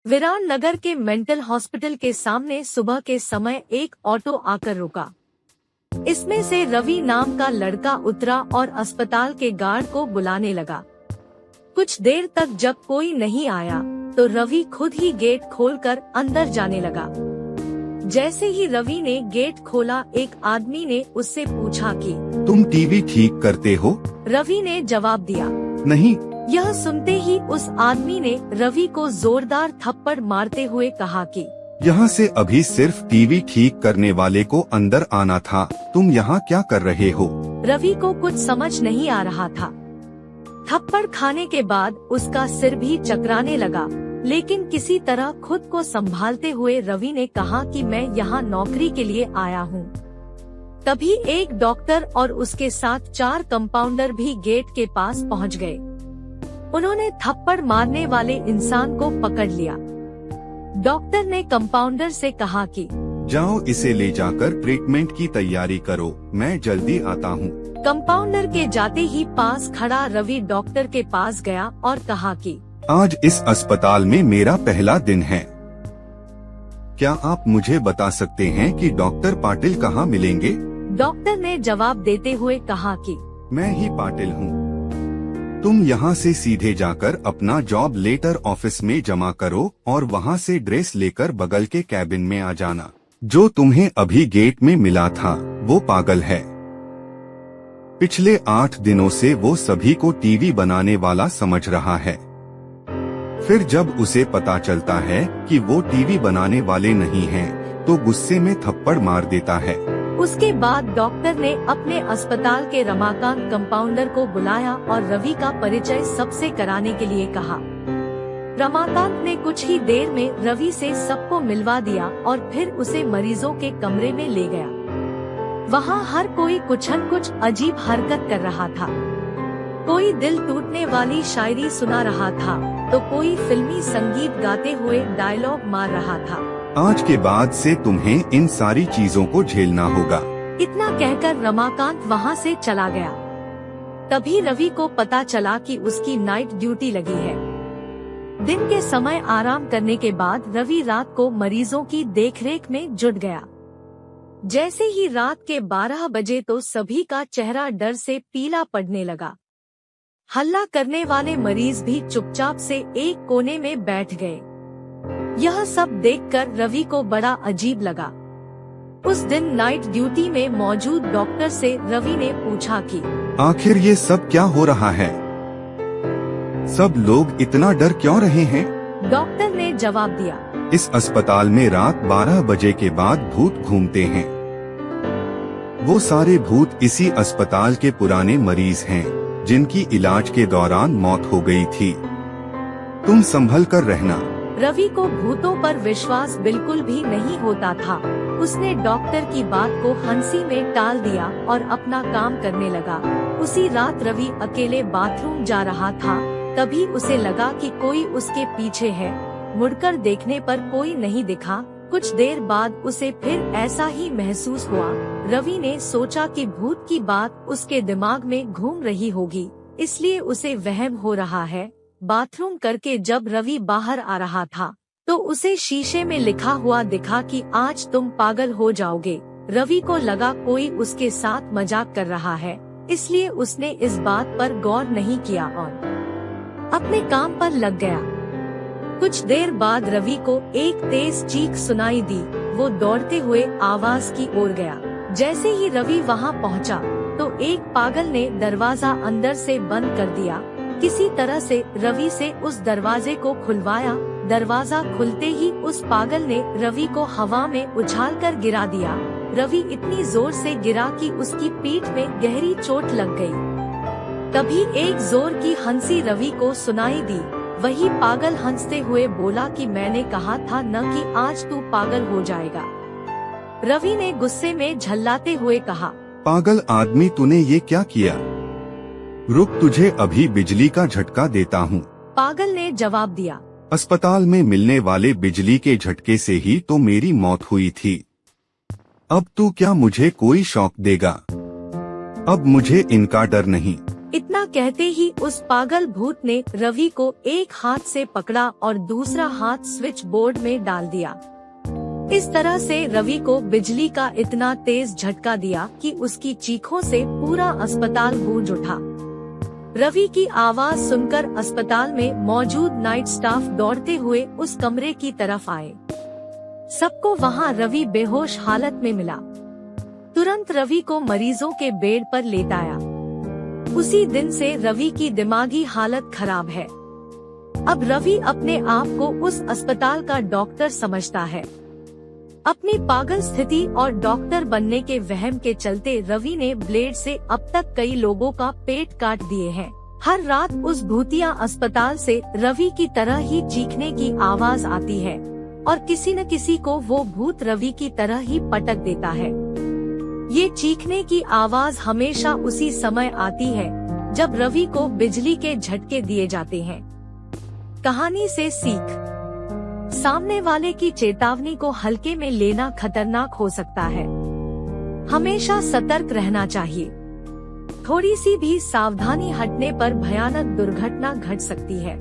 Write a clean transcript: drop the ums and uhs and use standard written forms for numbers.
विरान नगर के mental hospital के सामने सुबह के समय एक ऑटो आकर रुका। इसमें से रवि नाम का लड़का उतरा और अस्पताल के गार्ड को बुलाने लगा। कुछ देर तक जब कोई नहीं आया तो रवि खुद ही गेट खोलकर अंदर जाने लगा। जैसे ही रवि ने गेट खोला, एक आदमी ने उससे पूछा कि तुम टीवी ठीक करते हो? रवि ने जवाब दिया, नहीं। यह सुनते ही उस आदमी ने रवि को जोरदार थप्पड़ मारते हुए कहा कि यहाँ से अभी सिर्फ टीवी ठीक करने वाले को अंदर आना था, तुम यहाँ क्या कर रहे हो? रवि को कुछ समझ नहीं आ रहा था। थप्पड़ खाने के बाद उसका सिर भी चकराने लगा, लेकिन किसी तरह खुद को संभालते हुए रवि ने कहा कि मैं यहाँ नौकरी के लिए आया हूँ। तभी एक डॉक्टर और उसके साथ 4 कंपाउंडर भी गेट के पास पहुँच गए। उन्होंने थप्पड़ मारने वाले इंसान को पकड़ लिया। डॉक्टर ने कंपाउंडर से कहा कि जाओ इसे ले जाकर ट्रीटमेंट की तैयारी करो, मैं जल्दी आता हूँ। कंपाउंडर के जाते ही पास खड़ा रवि डॉक्टर के पास गया और कहा कि आज इस अस्पताल में मेरा पहला दिन है। क्या आप मुझे बता सकते हैं कि डॉक्टर पाटिल कहाँ मिलेंगे? डॉक्टर ने जवाब देते हुए कहा कि मैं ही पाटिल हूँ। तुम यहाँ से सीधे जाकर अपना जॉब लेटर ऑफिस में जमा करो और वहाँ से ड्रेस लेकर बगल के कैबिन में आ जाना। जो तुम्हें अभी गेट में मिला था वो पागल है। पिछले 8 दिनों से वो सभी को टीवी बनाने वाला समझ रहा है। फिर जब उसे पता चलता है कि वो टीवी बनाने वाले नहीं हैं, तो गुस्से में थप्पड़ मार देता है। उसके बाद डॉक्टर ने अपने अस्पताल के रमाकांत कंपाउंडर को बुलाया और रवि का परिचय सबसे कराने के लिए कहा। रमाकांत ने कुछ ही देर में रवि से सबको मिलवा दिया और फिर उसे मरीजों के कमरे में ले गया। वहाँ हर कोई कुछ न कुछ अजीब हरकत कर रहा था। कोई दिल टूटने वाली शायरी सुना रहा था तो कोई फिल्मी संगीत गाते हुए डायलॉग मार रहा था। आज के बाद से तुम्हें इन सारी चीजों को झेलना होगा। इतना कहकर रमाकांत वहाँ से चला गया। तभी रवि को पता चला कि उसकी नाइट ड्यूटी लगी है। दिन के समय आराम करने के बाद रवि रात को मरीजों की देखरेख में जुट गया। जैसे ही रात के 12 बजे तो सभी का चेहरा डर से पीला पड़ने लगा। हल्ला करने वाले मरीज भी चुपचाप से एक कोने में बैठ गए। यह सब देखकर रवि को बड़ा अजीब लगा। उस दिन नाइट ड्यूटी में मौजूद डॉक्टर से रवि ने पूछा कि आखिर ये सब क्या हो रहा है? सब लोग इतना डर क्यों रहे हैं? डॉक्टर ने जवाब दिया, इस अस्पताल में रात 12 बजे के बाद भूत घूमते हैं। वो सारे भूत इसी अस्पताल के पुराने मरीज हैं, जिनकी इलाज के दौरान मौत हो गई थी। तुम संभल कर रहना। रवि को भूतों पर विश्वास बिल्कुल भी नहीं होता था। उसने डॉक्टर की बात को हंसी में टाल दिया और अपना काम करने लगा। उसी रात रवि अकेले बाथरूम जा रहा था। तभी उसे लगा कि कोई उसके पीछे है। मुड़कर देखने पर कोई नहीं दिखा। कुछ देर बाद उसे फिर ऐसा ही महसूस हुआ। रवि ने सोचा कि भूत की बात उसके दिमाग में घूम रही होगी, इसलिए उसे वहम हो रहा है। बाथरूम करके जब रवि बाहर आ रहा था तो उसे शीशे में लिखा हुआ दिखा कि आज तुम पागल हो जाओगे। रवि को लगा कोई उसके साथ मजाक कर रहा है, इसलिए उसने इस बात पर गौर नहीं किया और अपने काम पर लग गया। कुछ देर बाद रवि को एक तेज चीख सुनाई दी। वो दौड़ते हुए आवाज की ओर गया। जैसे ही रवि वहां पहुंचा तो एक पागल ने दरवाजा अंदर से बंद कर दिया। किसी तरह से रवि से उस दरवाजे को खुलवाया। दरवाजा खुलते ही उस पागल ने रवि को हवा में उछालकर गिरा दिया। रवि इतनी जोर से गिरा कि उसकी पीठ में गहरी चोट लग गई। तभी एक जोर की हंसी रवि को सुनाई दी। वही पागल हंसते हुए बोला कि मैंने कहा था न कि आज तू पागल हो जाएगा। रवि ने गुस्से में झल्लाते हुए कहा, पागल आदमी, तूने ये क्या किया? रुक, तुझे अभी बिजली का झटका देता हूँ। पागल ने जवाब दिया, अस्पताल में मिलने वाले बिजली के झटके से ही तो मेरी मौत हुई थी। अब तू क्या मुझे कोई शॉक देगा? अब मुझे इनका डर नहीं। इतना कहते ही उस पागल भूत ने रवि को एक हाथ से पकड़ा और दूसरा हाथ स्विच बोर्ड में डाल दिया। इस तरह से रवि को बिजली का इतना तेज झटका दिया कि उसकी चीखों से पूरा अस्पताल गूंज उठा। रवि की आवाज सुनकर अस्पताल में मौजूद नाइट स्टाफ दौड़ते हुए उस कमरे की तरफ आए। सबको वहां रवि बेहोश हालत में मिला। तुरंत रवि को मरीजों के बेड पर लेटाया। उसी दिन से रवि की दिमागी हालत खराब है। अब रवि अपने आप को उस अस्पताल का डॉक्टर समझता है। अपनी पागल स्थिति और डॉक्टर बनने के वहम के चलते रवि ने ब्लेड से अब तक कई लोगों का पेट काट दिए हैं। हर रात उस भूतिया अस्पताल से रवि की तरह ही चीखने की आवाज आती है और किसी न किसी को वो भूत रवि की तरह ही पटक देता है। ये चीखने की आवाज हमेशा उसी समय आती है जब रवि को बिजली के झटके दिए जाते हैं। कहानी से सीख, सामने वाले की चेतावनी को हल्के में लेना खतरनाक हो सकता है। हमेशा सतर्क रहना चाहिए। थोड़ी सी भी सावधानी हटने पर भयानक दुर्घटना घट सकती है।